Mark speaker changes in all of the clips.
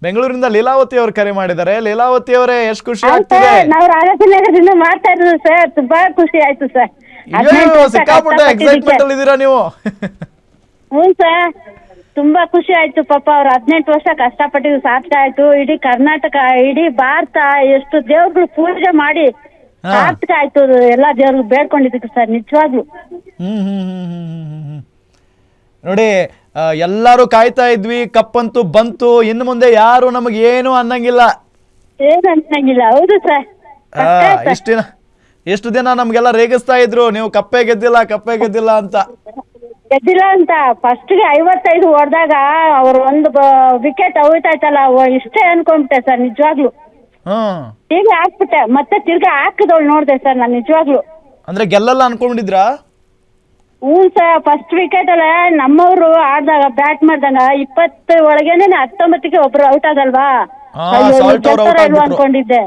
Speaker 1: ಬೆಂಗಳೂರಿಂದ ಲೀಲಾವತಿ ಅವರು ಕರೆ ಮಾಡಿದ್ದಾರೆ. ಲೀಲಾವತಿ ಅವರೇ, ಎಷ್ಟು ಖುಷಿ
Speaker 2: ಹೌದು
Speaker 1: ಆಗ್ತಿದೆ?
Speaker 2: ಸರ್, ನಾವು ರಾಜಾಜಿನಗರದಿಂದ ಮಾಡ್ತಾ ಇರೋದು ಸರ್. ತುಂಬಾ ಖುಷಿ ಆಯ್ತು ಸರ್.
Speaker 1: ಅಯ್ಯೋ, ಸಿಕ್ಕಾಪಟ್ಟೆ ಎಕ್ಸೈಟ್ಮೆಂಟ್ ಅಲ್ಲಿ ಇದ್ದೀರಾ ನೀವು.
Speaker 2: ಹ್ಞೂ ಸರ್, ತುಂಬಾ ಖುಷಿ ಆಯ್ತು. ಪಾಪ ಅವ್ರು 18 ವರ್ಷ ಕಷ್ಟಪಟ್ಟಿದ್ದು ಸಾರ್ಥಕ ಆಯ್ತು. ಇಡೀ ಕರ್ನಾಟಕ, ಇಡೀ ಭಾರತ ಎಷ್ಟು ದೇವ್ರುಗಳು ಪೂಜೆ ಮಾಡಿ ಸಾರ್ಥಕ ಆಯ್ತು. ಎಲ್ಲಾ ದೇವ್ರಿಗೆ ಬೇಡ್ಕೊಂಡಿದ್ದಕ್ಕೆ ಸರ್, ನಿಜವಾಗ್ಲು.
Speaker 1: ನೋಡಿ, ಎಲ್ಲಾರು ಕಾಯ್ತಾ ಇದ್ವಿ, ಕಪ್ಪಂತೂ ಬಂತು. ಇನ್ನು ಮುಂದೆ ಯಾರು ನಮಗೆ ಏನು ಅನ್ನಂಗಿಲ್ಲ.
Speaker 2: ಏನು ಅನ್ನಂಗಿಲ್ಲ. ಹೌದು ಸರ್.
Speaker 1: ಎಷ್ಟು ದಿನ ನಮ್ಗೆಲ್ಲ ರೇಗಿಸ್ತಾ ಇದ್ರು, ನೀವು ಕಪ್ಪೆ ಗೆದ್ದಿಲ್ಲ ಅಂತ.
Speaker 2: ಗೆದ್ದಿಲ್ಲ ಅಂತ ಫಸ್ಟ್ಗೆ 55 ಹೊಡೆದಾಗ ಅವ್ರು ಒಂದು ವಿಕೆಟ್ ಹೋಯ್ತಾಯ್ತಲ್ಲ, ಇಷ್ಟೇ ಅನ್ಕೊಂಬಿಟ್ಟೆ ಸರ್ ನಿಜವಾಗ್ಲು. ತಿರ್ಗಿ ಹಾಕ್ಬಿಟ್ಟೆ, ಮತ್ತೆ ತಿರ್ಗಿ ಹಾಕಿದವಳು ನೋಡ್ದೆ ಸರ್ ನಾನು ನಿಜವಾಗ್ಲು.
Speaker 1: ಅಂದ್ರೆ ಗೆಲ್ಲಲ್ಲ ಅನ್ಕೊಂಡಿದ್ರಾ?
Speaker 2: ಹ್ಞೂ ಸರ್, ಫಸ್ಟ್ ವಿಕೆಟ್ ಅಲ್ಲ ನಮ್ಮವ್ರು ಆಡ್ದಾಗ ಬ್ಯಾಟ್ ಮಾಡಿದಾಗ 20 ಒಳಗೇನೆ 19ಕ್ಕೆ ಒಬ್ರು ಔಟ್ ಆಗಲ್ವಾ, ಅನ್ಕೊಂಡಿದ್ದೆ.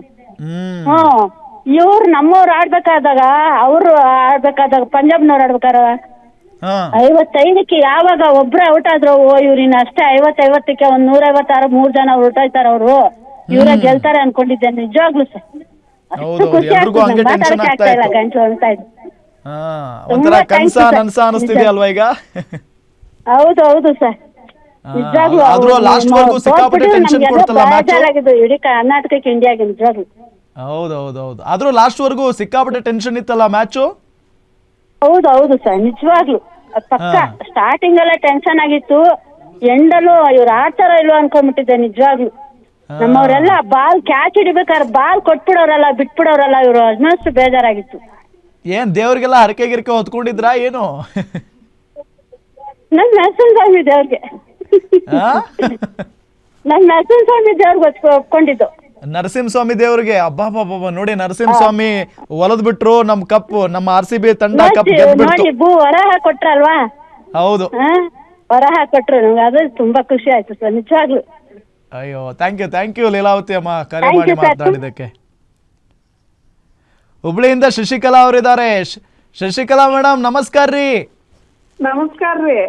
Speaker 2: ಇವ್ರು ನಮ್ಮವ್ರು ಆಡ್ಬೇಕಾದಾಗ ಪಂಜಾಬ್ನವ್ರು ಆಡ್ಬೇಕಾರ 55ಕ್ಕೆ ಯಾವಾಗ ಒಬ್ರು ಔಟ್ ಆದ್ರು, ಇವ್ರು ಇನ್ನ ಅಷ್ಟೇ 50-50ಕ್ಕೆ ಒಂದ್ 156 3 ಜನ ಹೊರಟೋಯ್ತಾರ ಅವ್ರು, ಇವರೇ ಗೆಲ್ತಾರೆ ಅನ್ಕೊಂಡಿದ್ದೆ ನಿಜವಾಗ್ಲು ಸರ್. ಅಷ್ಟು ಖುಷಿ ಆಗ್ತದೆ, ಮಾತಾಡಕ್ಕೆ ಆಗ್ತಾ ಇಲ್ಲ, ಗಂಟಲು ಅಂತ ಇದ್ದು. ಹೌದು ಸರ್, ನಿಜವಾಗ್ಲು ಬೇಜಾರಾಗಿದ್ದು ಇಡೀ ಕರ್ನಾಟಕಕ್ಕೆ, ಇಂಡಿಯಾಗೆ ನಿಜವಾಗ್ಲು.
Speaker 1: ಹೌದೌದು, ಆದ್ರೂ ಲಾಸ್ಟ್ ವರ್ಗೂ ಸಿಕ್ಕಾಪಟ್ಟೆ ಟೆನ್ಷನ್ ಇತ್ತಲ್ಲ ಮ್ಯಾಚು.
Speaker 2: ಹೌದು ಸರ್, ನಿಜವಾಗ್ಲು ಪಕ್ಕ. ಸ್ಟಾರ್ಟಿಂಗ್ ಎಲ್ಲ ಟೆನ್ಷನ್ ಆಗಿತ್ತು, ಎಂಡಲ್ಲೂ ಇವ್ರು ಆಡ್ತಾರ ಇಲ್ವೋ ಅನ್ಕೊಂಡ್ಬಿಟ್ಟಿದ್ದೆ ನಿಜವಾಗ್ಲು. ನಮ್ಮವ್ರೆಲ್ಲ ಬಾಲ್ ಕ್ಯಾಚ್ ಹಿಡಿಬೇಕಾದ್ರೆ ಬಾಲ್ ಕೊಟ್ಬಿಡೋರಲ್ಲ, ಬಿಟ್ಬಿಡೋರಲ್ಲ ಇವ್ರು, ಅದನ್ನಷ್ಟು ಬೇಜಾರಾಗಿತ್ತು.
Speaker 1: ಏನ್ ದೇವ್ರಿಗೆಲ್ಲ ಹರಕೆ ಗಿರಕೆ ಹೊತ್ಕೊಂಡಿದ್ರಾ ಏನು?
Speaker 2: ನನ್ ನರಸಿಂಹಸ್ವಾಮಿ ದೇವ್ರಿಗೆ ಒಪ್ಕೊಂಡಿದ್ದು.
Speaker 1: ನರಸಿಂಹಸ್ವಾಮಿ ದೇವ್ರಿಗೆ ಅಬ್ಬಾ ನೋಡಿ, ನರಸಿಂಹಸ್ವಾಮಿ ಒಲದ್ ಬಿಟ್ರು ನಮ್ ಕಪ್ಪು, ನಮ್ಮ RCB ತಂಡ ಕಪ್ ಗೆದ್ಬಿಡ್ತು.
Speaker 2: ವರಹ ಕೊಟ್ರಲ್ವಾ?
Speaker 1: ಹೌದು,
Speaker 2: ವರಹ ಕೊಟ್ರು. ನಮ್ಗೆ ಅದು ತುಂಬಾ ಖುಷಿ ಆಯ್ತು ಸರ್ ನಿಜವಾಗ್ಲು.
Speaker 1: ಅಯ್ಯೋ, ಥ್ಯಾಂಕ್ ಯು ಲೀಲಾವತಿ ಅಮ್ಮ, ಕರೆ ಮಾಡಿ ಮಾತಾಡಿದಕ್ಕೆ. ಹುಬ್ಳಿಯಿಂದ ಶಶಿಕಲಾ ಅವರಿದ್ದಾರೆ. ಶಶಿಕಲಾ ಮೇಡಮ್, ನಮಸ್ಕಾರ ರೀ.
Speaker 3: ನಮಸ್ಕಾರ ರೀ.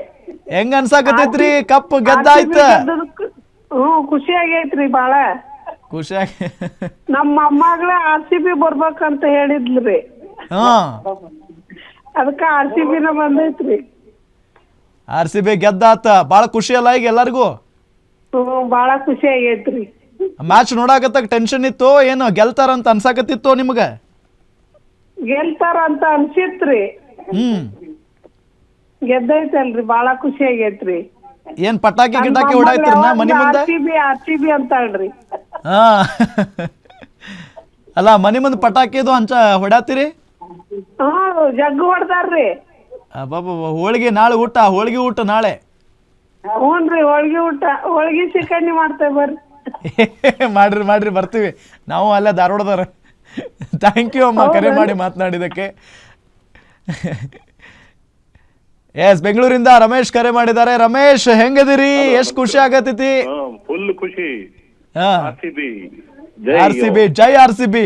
Speaker 1: ಹೆಂಗ ಅನ್ಸಾಕತೈತ್ರಿ? ಕಪ್ ಗೆದ್ದಾಯ್ತ?
Speaker 3: ಖುಷಿ ಆಗೈತ್ರಿ, ಬಾಳ
Speaker 1: ಖುಷಿಯಾಗಿ.
Speaker 3: ನಮ್ಮ ಮೊಮ್ಮಗಳ RCB ಬರ್ಬೇಕಂತ ಹೇಳಿದ್ಲ್ರಿ, ಅದಕ್ಕ RCB ನ ಬಂದೈತ್ರಿ.
Speaker 1: RCB ಗೆದ್ದಾತ, ಬಾಳ ಖುಷಿ ಅಲ್ಲ ಈಗ ಎಲ್ಲರಿಗೂ?
Speaker 3: ಬಾಳ ಖುಷಿ ಆಗೈತ್ರಿ.
Speaker 1: ಮ್ಯಾಚ್ ನೋಡಾಕತ್ತಾಗ ಟೆನ್ಷನ್ ಇತ್ತು ಏನು, ಗೆಲ್ತಾರಂತ ಅನ್ಸಾಕತ್ತಿತ್ತು ನಿಮ್ಗ?
Speaker 3: ಗೆಲ್ತಾರ ಅಂತ ಅನ್ಸಿತ್ರಿ, ಗೆದ್ದೈತಲ್ರಿ, ಬಾಳ ಖುಷಿ ಆಗೈತ್ರಿ.
Speaker 1: ಏನ್ ಪಟಾಕಿ ಗಿಟಾಕಿ ಹೊಡಾಯ್ತಿರ ಮನಿ ಮುಂದೆ?
Speaker 3: RCB ಅಂತಾಳ್ರಿ.
Speaker 1: ಅಲ್ಲ, ಮನಿ ಮುಂದೆ ಪಟಾಕಿದು ಹಂಚ ಹೊಡ್ಯಾತಿರಿ?
Speaker 3: ಜಗ್ಗು ಹೊಡ್ದಾರ್ರಿ.
Speaker 1: ಹೋಳಿಗೆ ನಾಳೆ ಊಟ, ಹೋಳಿಗೆ ಊಟ ನಾಳೆ.
Speaker 3: ಹ್ಞೂನ್ರಿ, ಹೋಳಿಗೆ ಊಟ, ಹೋಳಿಗೆ ಚಿಕಣ್ಣಿ ಮಾಡ್ತೇವೆ ಬರ್ರಿ.
Speaker 1: ಮಾಡ್ರಿ ಬರ್ತೀವಿ ನಾವು ಅಲ್ಲೇ ಧಾರವಾಡದವ್ರ. ಥ್ಯಾಂಕ್ ಯು ಅಮ್ಮ, ಕರೆ ಮಾಡಿ ಮಾತನಾಡಿದಕ್ಕೆ. ಎಸ್, ಬೆಂಗಳೂರಿಂದ ರಮೇಶ್ ಕರೆ ಮಾಡಿದ್ದಾರೆ. ರಮೇಶ್, ಹೆಂಗದಿರಿ? ಎಷ್ಟ್ ಖುಷಿ ಆಗತೈತಿ?
Speaker 4: ಫುಲ್ ಖುಷಿ.
Speaker 1: RCB ಜೈ RCB.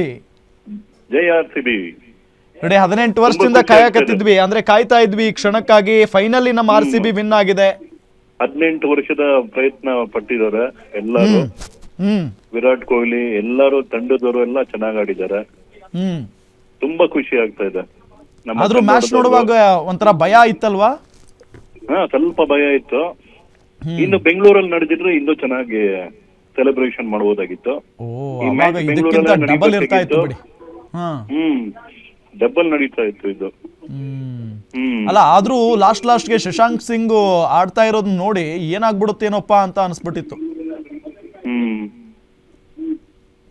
Speaker 1: ನೋಡಿ, 18 ವರ್ಷದಿಂದ ಕಾಯಕತ್ತಿದ್ವಿ, ಅಂದ್ರೆ ಕಾಯ್ತಾ ಇದ್ವಿ ಈ ಕ್ಷಣಕ್ಕಾಗಿ. ಫೈನಲಿ ನಮ್ಮ RCB ವಿನ್ ಆಗಿದೆ.
Speaker 4: 18 ವರ್ಷದ ಪ್ರಯತ್ನ ಪಟ್ಟಿದ್ದಾರೆ ಎಲ್ಲರೂ. ವಿರಾಟ್ ಕೊಹ್ಲಿ ಎಲ್ಲರೂ, ತಂಡದವರು ಎಲ್ಲ ಚೆನ್ನಾಗ್ ಆಡಿದ್ದಾರೆ. ತುಂಬಾ ಖುಷಿ ಆಗ್ತಾ ಇದೆ.
Speaker 1: ಆದ್ರೂ ಮ್ಯಾಚ್ ನೋಡುವಾಗ ಒಂಥರ ಭಯ ಇತ್ತಲ್ವಾ?
Speaker 4: ಸ್ವಲ್ಪ ಭಯ ಇತ್ತು. ಇನ್ನು ಬೆಂಗಳೂರಲ್ಲಿ ನಡೆದಿದ್ರೆ ಇನ್ನೂ ಚೆನ್ನಾಗಿ ಸೆಲೆಬ್ರೇಷನ್ ಮಾಡಬಹುದಾಗಿತ್ತು. ಡಬಲ್ ನಡೀತಾ ಇತ್ತು ಇದು.
Speaker 1: ಅಲ್ಲ, ಆದ್ರೂ ಲಾಸ್ಟ್ಗೆ ಶಶಾಂಕ್ ಸಿಂಗ್ ಆಡ್ತಾ ಇರೋದ್ ನೋಡಿ ಏನಾಗ್ಬಿಡುತ್ತೇನೋಪ್ಪ ಅಂತ ಅನ್ಸ್ಬಿಟ್ಟಿತ್ತು.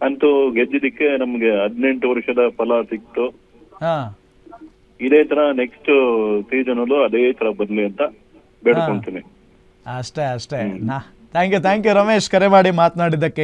Speaker 4: ಅಂತೂ ಗೆದ್ದಿದ್ದಕ್ಕೆ ನಮ್ಗೆ 18 ವರ್ಷದ ಫಲ ಸಿಕ್ತು. ಇದೇ ತರ ನೆಕ್ಸ್ಟ್ ಸೀಸನ್ ಅಲ್ಲೂ ಅದೇ ತರ ಬರ್ಲಿ ಅಂತ ಬೇಡ್ಕೊಂತೀನಿ.
Speaker 1: ಅಷ್ಟೇ. ಥ್ಯಾಂಕ್ ಯು ರಮೇಶ್, ಕರೆ ಮಾಡಿ ಮಾತನಾಡಿದ್ದಕ್ಕೆ.